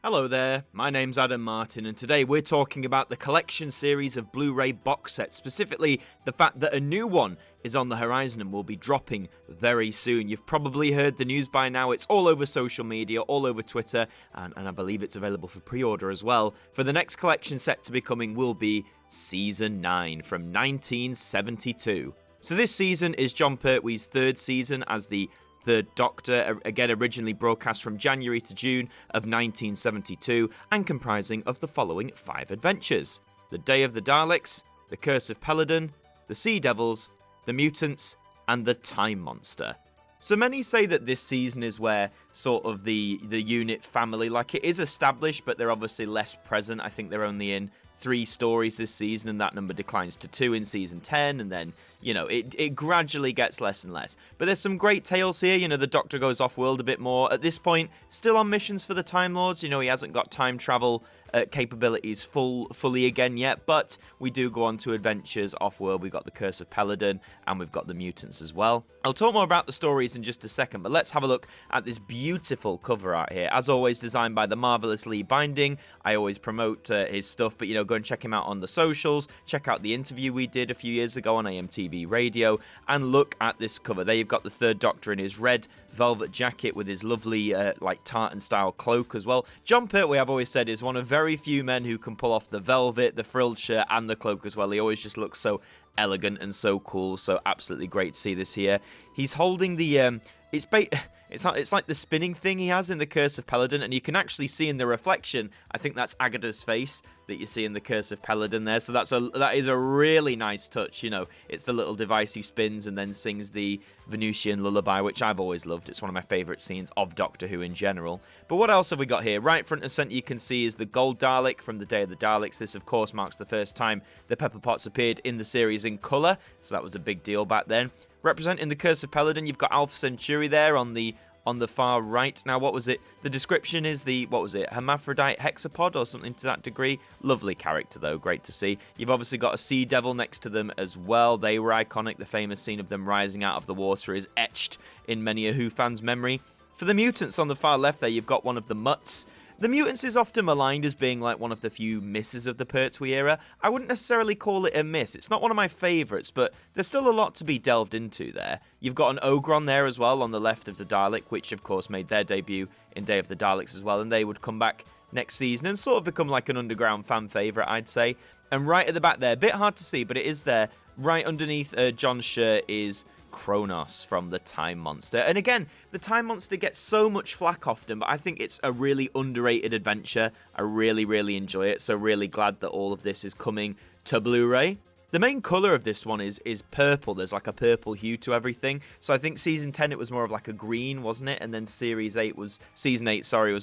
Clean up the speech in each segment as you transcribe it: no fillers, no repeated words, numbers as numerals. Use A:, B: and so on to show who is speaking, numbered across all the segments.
A: Hello there, my name's Adam Martin, and today we're talking about the collection series of Blu-ray box sets, specifically the fact that a new one is on the horizon and will be dropping very soon. You've probably heard the news by now. It's all over social media, all over Twitter, and I believe it's available for pre-order as well. For the next collection set to be coming will be Season 9 from 1972. So this season is Jon Pertwee's third season as the Third Doctor, again originally broadcast from January to June of 1972, and comprising of the following 5 adventures: The Day of the Daleks, The Curse of Peladon, The Sea Devils, The Mutants, and The Time Monster. So many say that this season is where sort of the unit family, like it is established, but they're obviously less present. I think they're only in 3 stories this season, and that number declines to 2 in season 10, and then, you know, it gradually gets less and less. But there's some great tales here. You know, the Doctor goes off-world a bit more. At this point, still on missions for the Time Lords. You know, he hasn't got time travel capabilities fully again yet, but we do go on to adventures off-world. We've got The Curse of Peladon, and we've got The Mutants as well. I'll talk more about the stories in just a second, but let's have a look at this beautiful cover art here. As always, designed by the marvelous Lee Binding. I always promote his stuff, but, you know, go and check him out on the socials. Check out the interview we did a few years ago on AMTV Radio, and look at this cover. There you've got the Third Doctor in his red velvet jacket with his lovely, like, tartan-style cloak as well. Jon Pertwee, I've always said, is one of very few men who can pull off the velvet, the frilled shirt, and the cloak as well. He always just looks so elegant and so cool, so absolutely great to see this here. He's holding the, it's like the spinning thing he has in The Curse of Peladon, and you can actually see in the reflection, I think that's Agatha's face that you see in The Curse of Peladon there, so that is a really nice touch. You know, it's the little device he spins and then sings the Venusian lullaby, which I've always loved. It's one of my favourite scenes of Doctor Who in general. But what else have we got here? Right front and centre you can see is the Gold Dalek from The Day of the Daleks. This, of course, marks the first time the Pepper Potts appeared in the series in colour, so that was a big deal back then. Representing The Curse of Peladon, you've got Alpha Centauri there on the far right. Now, what was it? The description is the, what was it? Hermaphrodite hexapod or something to that degree. Lovely character, though. Great to see. You've obviously got a sea devil next to them as well. They were iconic. The famous scene of them rising out of the water is etched in many a Who fan's memory. For the mutants on the far left there, you've got one of the Mutts. The Mutants is often maligned as being like one of the few misses of the Pertwee era. I wouldn't necessarily call it a miss. It's not one of my favourites, but there's still a lot to be delved into there. You've got an Ogron there as well on the left of the Dalek, which of course made their debut in Day of the Daleks as well, and they would come back next season and sort of become like an underground fan favourite, I'd say. And right at the back there, a bit hard to see, but it is there, right underneath John's shirt is Kronos from the Time Monster. And again, the Time Monster gets so much flack often, but I think it's a really underrated adventure. I really, really enjoy it, so really glad that all of this is coming to Blu-ray. The main colour of this one is purple. There's like a purple hue to everything. So I think season 10 it was more of like a green, wasn't it? And then season 8 was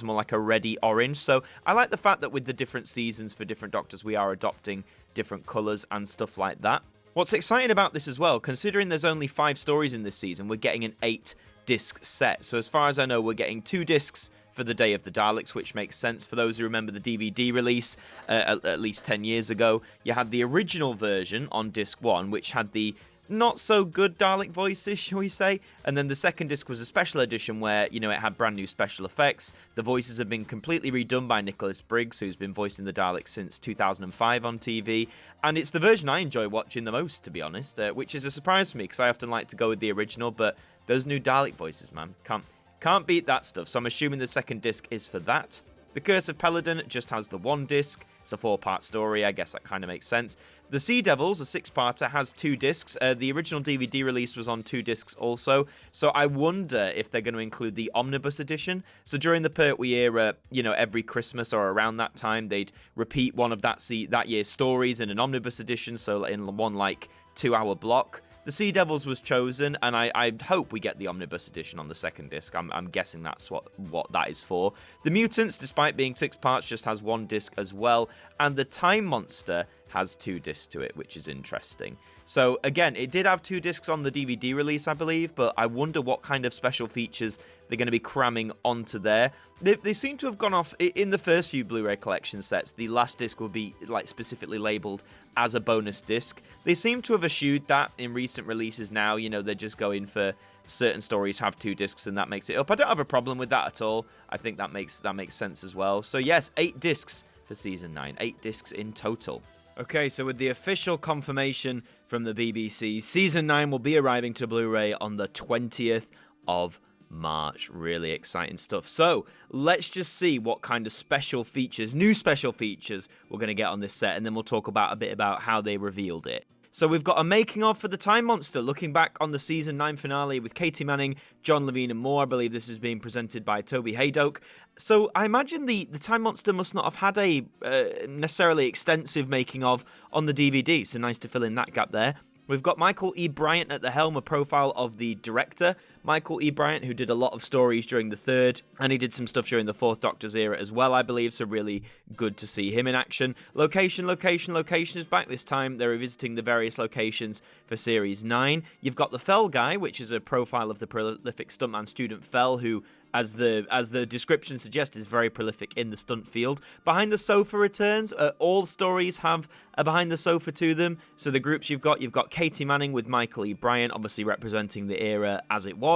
A: more like a reddy orange. So I like the fact that with the different seasons for different Doctors, we are adopting different colours and stuff like that. What's exciting about this as well, considering there's only 5 stories in this season, we're getting an 8-disc set. So as far as I know, we're getting 2 discs for The Day of the Daleks, which makes sense for those who remember the DVD release at least 10 years ago. You had the original version on disc 1, which had the not so good Dalek voices, shall we say, and then the second disc was a special edition where, you know, it had brand new special effects. The voices have been completely redone by Nicholas Briggs, who's been voicing the Daleks since 2005 on TV, and it's the version I enjoy watching the most, to be honest, which is a surprise for me because I often like to go with the original, but those new Dalek voices, man, can't beat that stuff. So I'm assuming the second disc is for that. The Curse of Peladon just has the 1 disc. It's a 4-part story. I guess that kind of makes sense. The Sea Devils, a 6-parter, has 2 discs. The original DVD release was on 2 discs also. So I wonder if they're going to include the Omnibus edition. So during the Pertwee era, you know, every Christmas or around that time, they'd repeat one of that year's stories in an Omnibus edition. So in one like 2-hour block. The Sea Devils was chosen, and I hope we get the Omnibus edition on the second disc. I'm guessing that's what that is for. The Mutants, despite being 6 parts, just has 1 disc as well. And the Time Monster has 2 discs to it, which is interesting. So again, it did have 2 discs on the DVD release, I believe, but I wonder what kind of special features they're going to be cramming onto there. They seem to have gone off in the first few Blu-ray collection sets. The last disc will be like specifically labeled as a bonus disc. They seem to have eschewed that in recent releases now. You know, they're just going for certain stories have 2 discs and that makes it up. I don't have a problem with that at all. I think that makes sense as well. So yes, 8 discs for season 9, 8 discs in total. Okay, so with the official confirmation from the BBC, season 9 will be arriving to Blu-ray on the 20th of March. Really exciting stuff. So let's just see what kind of special features, new special features, we're going to get on this set, and then we'll talk about a bit about how they revealed it. So we've got a making of for the Time Monster, looking back on the season 9 finale with Katy Manning, John Levine and more. I believe this is being presented by Toby Haydock. So I imagine the Time Monster must not have had a necessarily extensive making of on the DVD, so nice to fill in that gap there. We've got Michael E. Bryant at the helm, a profile of the director, Michael E. Bryant, who did a lot of stories during the 3rd, and he did some stuff during the 4th Doctor's era as well, I believe, so really good to see him in action. Location is back this time. They're revisiting the various locations for Series 9. You've got the Fell Guy, which is a profile of the prolific stuntman student Fell, who, as the description suggests, is very prolific in the stunt field. Behind the Sofa returns. All stories have a Behind the Sofa to them. So the groups you've got Katy Manning with Michael E. Bryant, obviously representing the era as it was.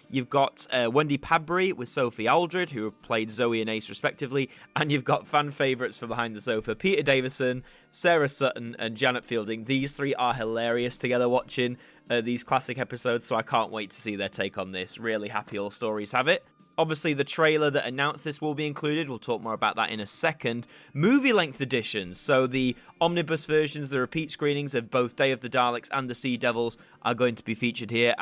A: You've got Wendy Padbury with Sophie Aldred, who played Zoe and Ace respectively. And you've got fan favourites for Behind the Sofa, Peter Davison, Sarah Sutton, and Janet Fielding. These 3 are hilarious together watching these classic episodes, so I can't wait to see their take on this. Really happy all stories have it. Obviously, the trailer that announced this will be included. We'll talk more about that in a second. Movie-length editions, so the omnibus versions, the repeat screenings of both Day of the Daleks and the Sea Devils are going to be featured here,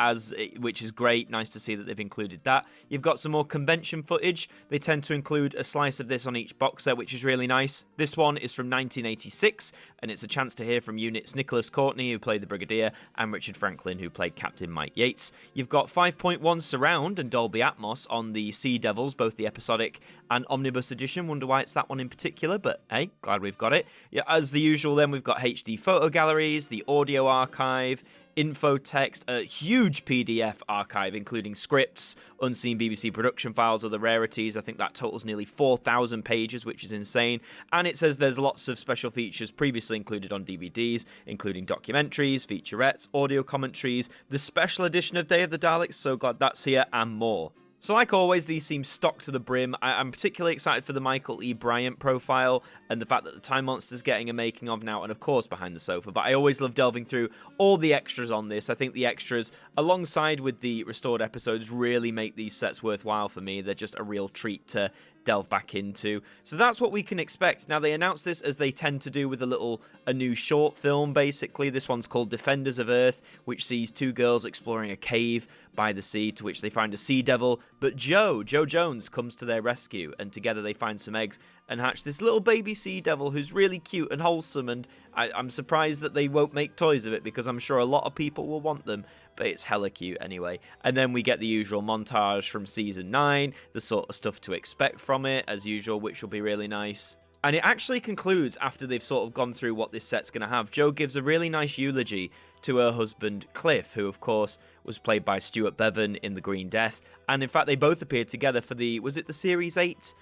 A: which is great. Nice to see that they've included that. You've got some more convention footage. They tend to include a slice of this on each box set, which is really nice. This one is from 1986, and it's a chance to hear from units Nicholas Courtney, who played the Brigadier, and Richard Franklin, who played Captain Mike Yates. You've got 5.1 surround and Dolby Atmos on the Sea Devils, both the episodic and omnibus edition. Wonder why it's that one in particular, but hey, glad we've got it. Yeah, as the usual, then we've got HD photo galleries, the audio archive, info text, a huge PDF archive including scripts, unseen BBC production files, other rarities. I think that totals nearly 4,000 pages, which is insane. And it says there's lots of special features previously included on DVDs, including documentaries, featurettes, audio commentaries, the special edition of Day of the Daleks, so glad that's here, and more. So like always, these seem stocked to the brim. I'm particularly excited for the Michael E. Bryant profile and the fact that the Time Monster's getting a making of now, and of course Behind the Sofa. But I always love delving through all the extras on this. I think the extras, alongside with the restored episodes, really make these sets worthwhile for me. They're just a real treat to delve back into. So that's what we can expect. Now, they announced this as they tend to do with a new short film, basically. This one's called Defenders of Earth, which sees 2 girls exploring a cave by the sea, to which they find a sea devil. But Jo Jones comes to their rescue, and together they find some eggs and hatch this little baby sea devil who's really cute and wholesome, and I'm surprised that they won't make toys of it, because I'm sure a lot of people will want them, but it's hella cute anyway. And then we get the usual montage from Season 9, the sort of stuff to expect from it, as usual, which will be really nice. And it actually concludes after they've sort of gone through what this set's going to have. Jo gives a really nice eulogy to her husband, Cliff, who, of course, was played by Stuart Bevan in The Green Death. And in fact, they both appeared together for was it the Series 8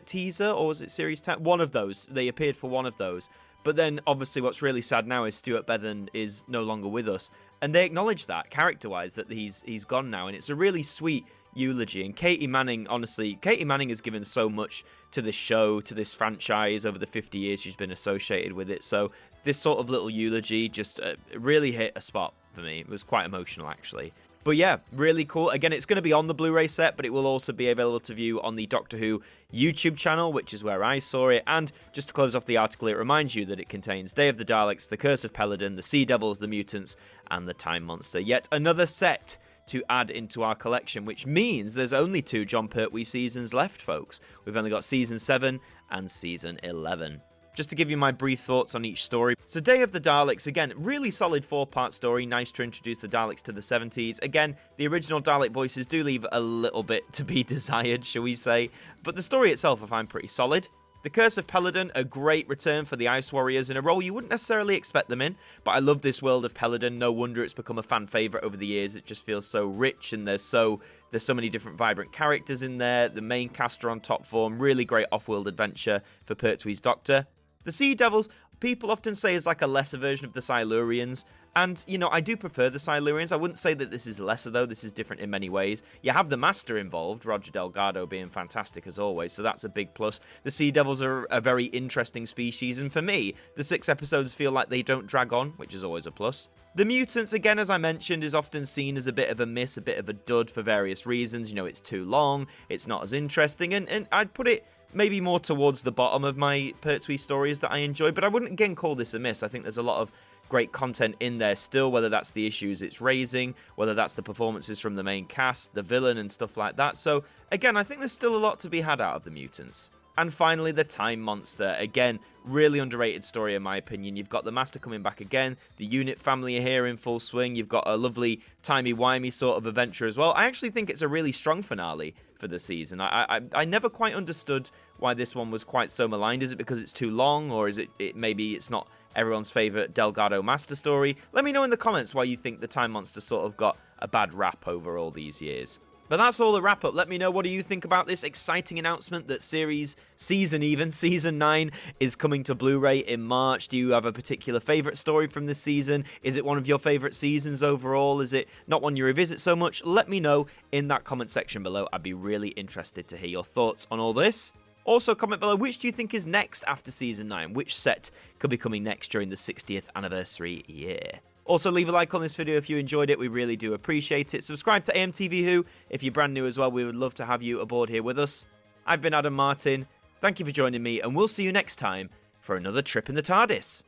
A: teaser, or was it Series 10? One of those. They appeared for one of those. But then, obviously, what's really sad now is Stuart Bevan is no longer with us. And they acknowledge that, character-wise, that he's gone now. And it's a really sweet eulogy. And Katy Manning, honestly, Katy Manning has given so much to this show, to this franchise, over the 50 years she's been associated with it. So this sort of little eulogy just really hit a spot for me. It was quite emotional, actually. But yeah, really cool. Again, it's going to be on the Blu-ray set, but it will also be available to view on the Doctor Who YouTube channel, which is where I saw it. And just to close off the article, it reminds you that it contains Day of the Daleks, The Curse of Peladon, The Sea Devils, The Mutants, and The Time Monster. Yet another set to add into our collection, which means there's only 2 Jon Pertwee seasons left, folks. We've only got Season 7 and Season 11. Just to give you my brief thoughts on each story. So Day of the Daleks, again, really solid 4-part story. Nice to introduce the Daleks to the 70s. Again, the original Dalek voices do leave a little bit to be desired, shall we say. But the story itself I find pretty solid. The Curse of Peladon, a great return for the Ice Warriors in a role you wouldn't necessarily expect them in, but I love this world of Peladon. No wonder it's become a fan favourite over the years. It just feels so rich, and there's so many different vibrant characters in there. The main cast are on top form. Really great off-world adventure for Pertwee's Doctor. The Sea Devils, people often say is like a lesser version of the Silurians. And, you know, I do prefer the Silurians. I wouldn't say that this is lesser, though. This is different in many ways. You have the Master involved, Roger Delgado being fantastic as always, so that's a big plus. The Sea Devils are a very interesting species, and for me, the 6 episodes feel like they don't drag on, which is always a plus. The Mutants, again, as I mentioned, is often seen as a bit of a miss, a bit of a dud for various reasons. You know, it's too long, it's not as interesting, and I'd put it maybe more towards the bottom of my Pertwee stories that I enjoy, but I wouldn't, again, call this a miss. I think there's a lot of great content in there still, whether that's the issues it's raising, whether that's the performances from the main cast, the villain and stuff like that. So again, I think there's still a lot to be had out of the Mutants. And finally, the Time Monster. Again, really underrated story in my opinion. You've got the Master coming back again, the Unit family are here in full swing, you've got a lovely timey-wimey sort of adventure as well. I actually think it's a really strong finale for the season. I never quite understood why this one was quite so maligned. Is it because it's too long, or is it maybe it's not everyone's favourite Delgado Master story? Let me know in the comments why you think the Time Monster sort of got a bad rap over all these years. But that's all the wrap up. Let me know, what do you think about this exciting announcement that Season 9 is coming to Blu-ray in March? Do you have a particular favourite story from this season? Is it one of your favourite seasons overall? Is it not one you revisit so much? Let me know in that comment section below. I'd be really interested to hear your thoughts on all this. Also, comment below, which do you think is next after Season 9? Which set could be coming next during the 60th anniversary year? Also, leave a like on this video if you enjoyed it. We really do appreciate it. Subscribe to AMTV WHO if you're brand new as well. We would love to have you aboard here with us. I've been Adam Martin. Thank you for joining me, and we'll see you next time for another trip in the TARDIS.